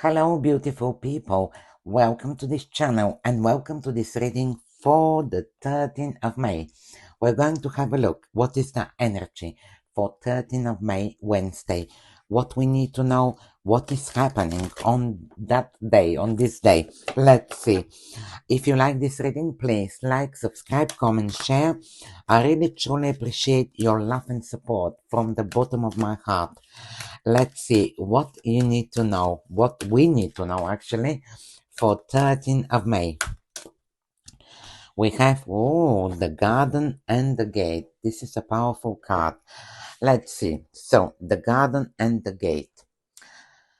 Hello, beautiful people. Welcome to this channel and welcome to this reading for the 13th of May. We're going to have a look. What is the energy for 13th of May, Wednesday? What we need to know, what is happening on that day, on this day. Let's see. If you like this reading, please like, subscribe, comment, share. I really truly appreciate your love and support from the bottom of my heart. Let's see what you need to know, what we need to know actually, for 13th of May. We have, the garden and the gate. This is a powerful card. Let's see. So, the garden and the gate.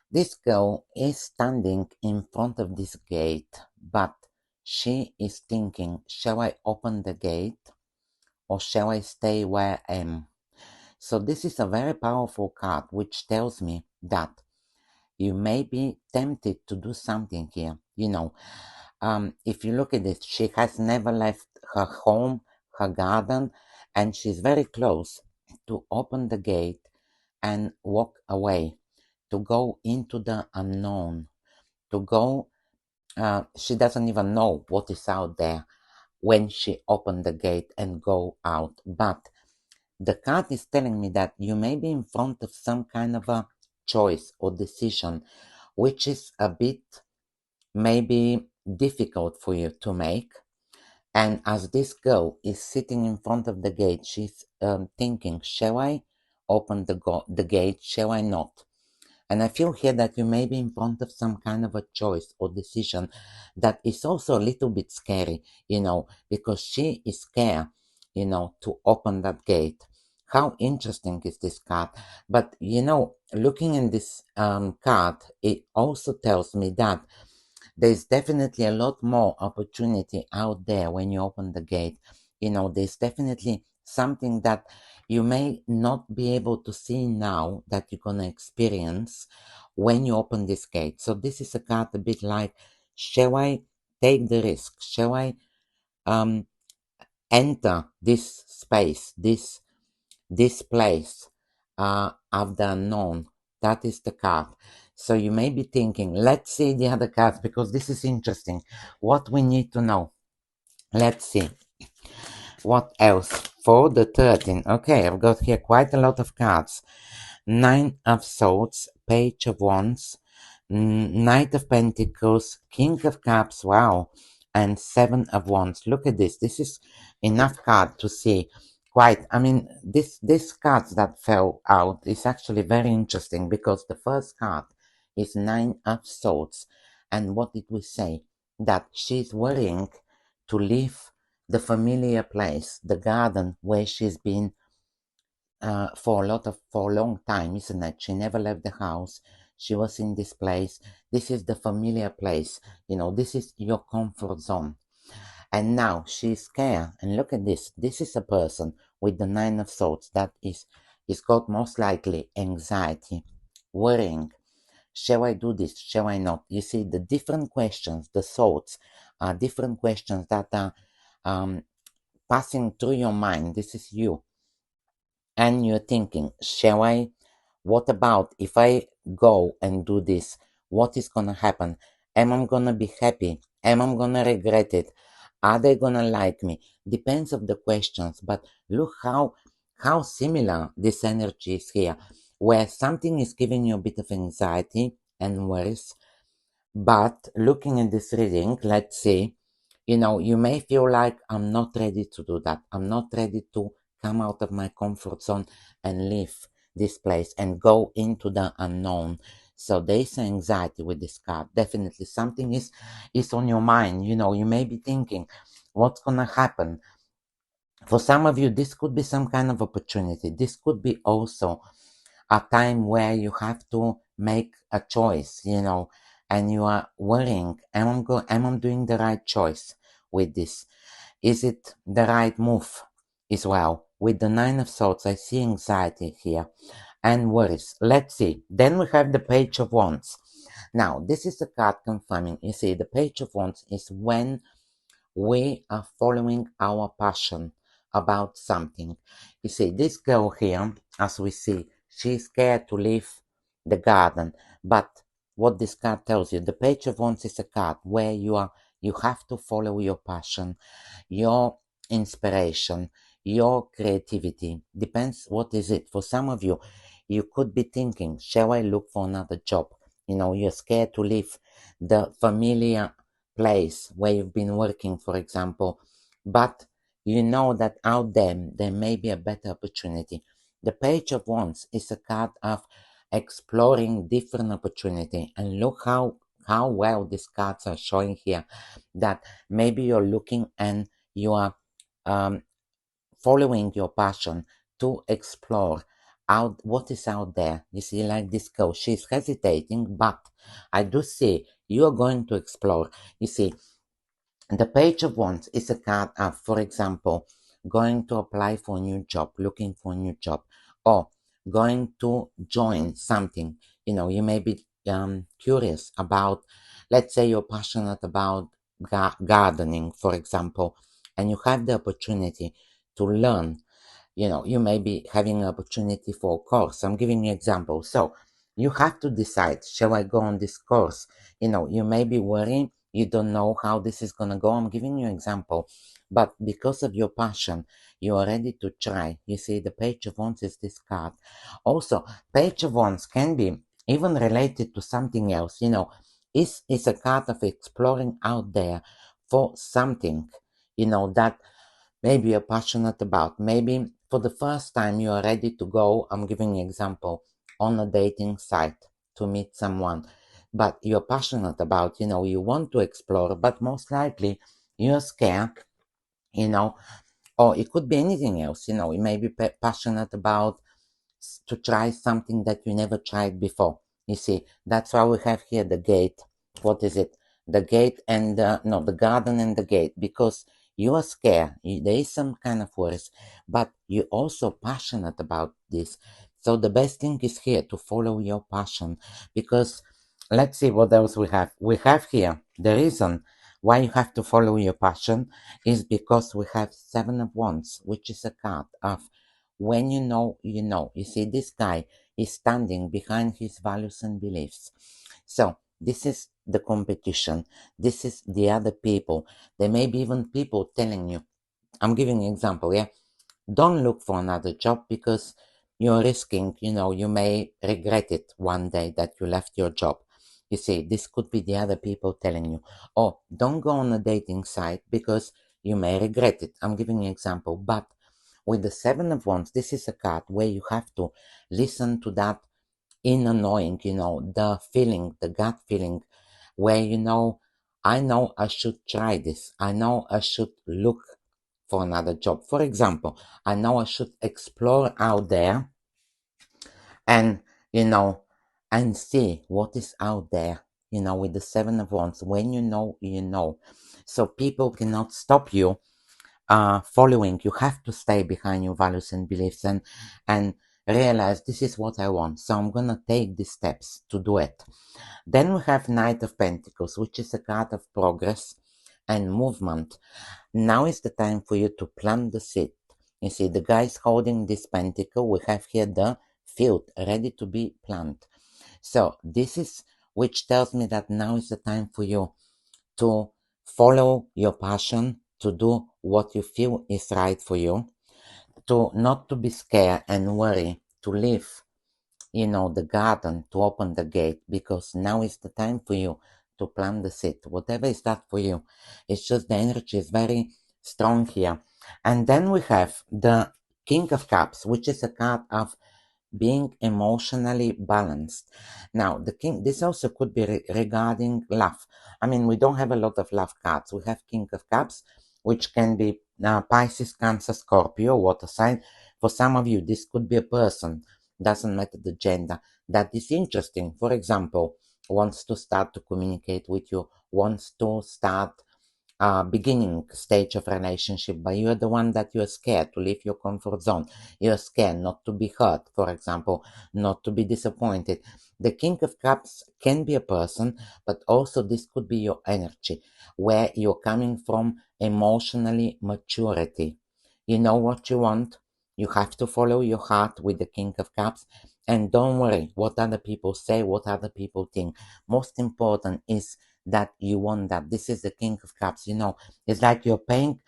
This girl is standing in front of this gate, but she is thinking, shall I open the gate or shall I stay where I am? So this is a very powerful card which tells me that you may be tempted to do something here. If you look at this, she has never left her home, her garden, and she's very close to open the gate and walk away, to go into the unknown, to go, she doesn't even know what is out there when she opened the gate and go out. But the card is telling me that you may be in front of some kind of a choice or decision, which is a bit maybe difficult for you to make. And as this girl is sitting in front of the gate, she's thinking, shall I open the gate? Shall I not? And I feel here that you may be in front of some kind of a choice or decision that is also a little bit scary, because she is scared, to open that gate. How interesting is this card? But, looking in this card, it also tells me that there's definitely a lot more opportunity out there when you open the gate. There's definitely something that you may not be able to see now that you're going to experience when you open this gate. So this is a card a bit like, shall I take the risk? Shall I enter this space, this place of the unknown? That is the card. So you may be thinking, let's see the other cards because this is interesting. What we need to know. Let's see. What else? For the 13. Okay, I've got here quite a lot of cards. Nine of Swords, Page of Wands, Knight of Pentacles, King of Cups, wow, and Seven of Wands. Look at this. This is enough card to see this cards that fell out is actually very interesting because the first card is Nine of Swords, and what did we say? That she's willing to leave the familiar place, the garden where she's been for a long time, isn't it? She never left the house. She was in this place. This is the familiar place. This is your comfort zone. And now she's scared. And look at this. This is a person with the Nine of Swords that is got most likely anxiety, worrying. Shall I do this? Shall I not? You see, the different questions, the thoughts, are different questions that are passing through your mind. This is you. And you're thinking, shall I? What about if I go and do this? What is gonna happen? Am I gonna be happy? Am I gonna regret it? Are they gonna like me? Depends of the questions, but look how similar this energy is here, where something is giving you a bit of anxiety and worries. But looking at this reading, let's see, you may feel like I'm not ready to do that. I'm not ready to come out of my comfort zone and leave this place and go into the unknown. So there is anxiety with this card. Definitely something is on your mind. You may be thinking, what's gonna happen? For some of you, this could be some kind of opportunity. This could be also a time where you have to make a choice, and you are worrying, am I doing the right choice with this? Is it the right move as well? With the Nine of Swords, I see anxiety here and worries. Let's see. Then we have the Page of Wands. Now, this is the card confirming. You see, the Page of Wands is when we are following our passion about something. You see, this girl here, as we see, she's scared to leave the garden, but what this card tells you. The Page of Wands is a card where you have to follow your passion, your inspiration, your creativity. Depends what is it. For some of you, you could be thinking, shall I look for another job? You're scared to leave the familiar place where you've been working, for example, but you know that out there may be a better opportunity. The Page of Wands is a card of exploring different opportunity, and look how well these cards are showing here that maybe you're looking and you are um, following your passion to explore out what is out there. You see, like this girl, she's hesitating, but I do see you are going to explore. You see, the Page of Wands is a card of, for example, going to apply for a new job, looking for a new job, or going to join something. You may be curious about, let's say you're passionate about gardening, for example, and you have the opportunity to learn. You may be having an opportunity for a course. I'm giving you an example. So you have to decide, shall I go on this course? You may be worrying, you don't know how this is going to go. I'm giving you an example. But because of your passion, you are ready to try. You see, the Page of Wands is this card. Also, Page of Wands can be even related to something else. It's a card of exploring out there for something, that maybe you're passionate about. Maybe for the first time you are ready to go, I'm giving you an example, on a dating site to meet someone. But you're passionate about, you want to explore, but most likely you're scared, you know, or it could be anything else, you may be passionate about to try something that you never tried before. You see, that's why we have here the gate. What is it? The gate and no, the garden and the gate, because you are scared. There is some kind of worries, but you're also passionate about this. So the best thing is here to follow your passion, because let's see what else we have. We have here the reason why you have to follow your passion is because we have Seven of Wands, which is a card of when you know, you know. You see, this guy is standing behind his values and beliefs. So this is the competition. This is the other people. There may be even people telling you, I'm giving you an example, yeah? Don't look for another job because you're risking, you may regret it one day that you left your job. You see, this could be the other people telling you, oh, don't go on a dating site because you may regret it. I'm giving you an example. But with the Seven of Wands, this is a card where you have to listen to that inner knowing, the feeling, the gut feeling, where I know I should try this. I know I should look for another job. For example, I know I should explore out there and, and see what is out there, with the Seven of Wands. When you know, you know. So people cannot stop you following. You have to stay behind your values and beliefs and realize this is what I want. So I'm going to take these steps to do it. Then we have Knight of Pentacles, which is a card of progress and movement. Now is the time for you to plant the seed. You see, the guys holding this pentacle, we have here the field ready to be planted. So this is which tells me that now is the time for you to follow your passion, to do what you feel is right for you, to not to be scared and worry, to live, the garden, to open the gate, because now is the time for you to plant the seed. Whatever is that for you. It's just the energy is very strong here. And then we have the King of Cups, which is a card of being emotionally balanced. Now, this also could be regarding love. I mean, we don't have a lot of love cards. We have King of Cups, which can be Pisces, Cancer, Scorpio, water sign. For some of you, this could be a person, doesn't matter the gender, that is interesting. For example, wants to start to communicate with you, wants to start beginning stage of relationship, but you're the one that you're scared to leave your comfort zone. You're scared not to be hurt, for example, not to be disappointed. The King of Cups can be a person, but also this could be your energy, where you're coming from emotionally maturity. You know what you want, You have to follow your heart with the King of Cups, and don't worry what other people say, what other people think. Most important is that you want that. This is the King of Cups. It's like you're paying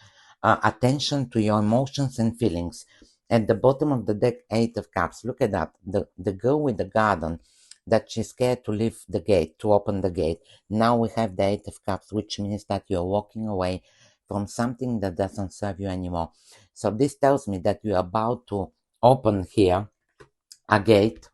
attention to your emotions and feelings. At the bottom of the deck, Eight of Cups. Look at that. The girl with the garden, that she's scared to leave the gate, to open the gate. Now we have the Eight of Cups, which means that you're walking away from something that doesn't serve you anymore. So this tells me that you're about to open here a gate,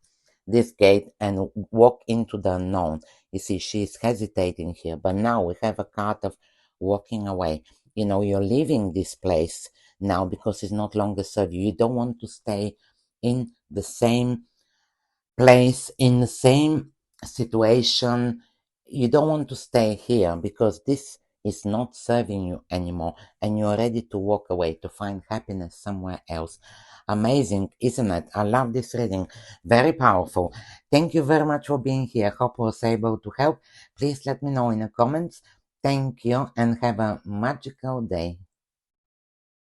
this gate, and walk into the unknown. You see, she's hesitating here, but now we have a card of walking away. You're leaving this place now because it's not longer serve you. You don't want to stay in the same place, in the same situation. You don't want to stay here because this is not serving you anymore, and you're ready to walk away to find happiness somewhere else. Amazing, isn't it? I love this reading. Very powerful. Thank you very much for being here. Hope I was able to help. Please let me know in the comments. Thank you and have a magical day.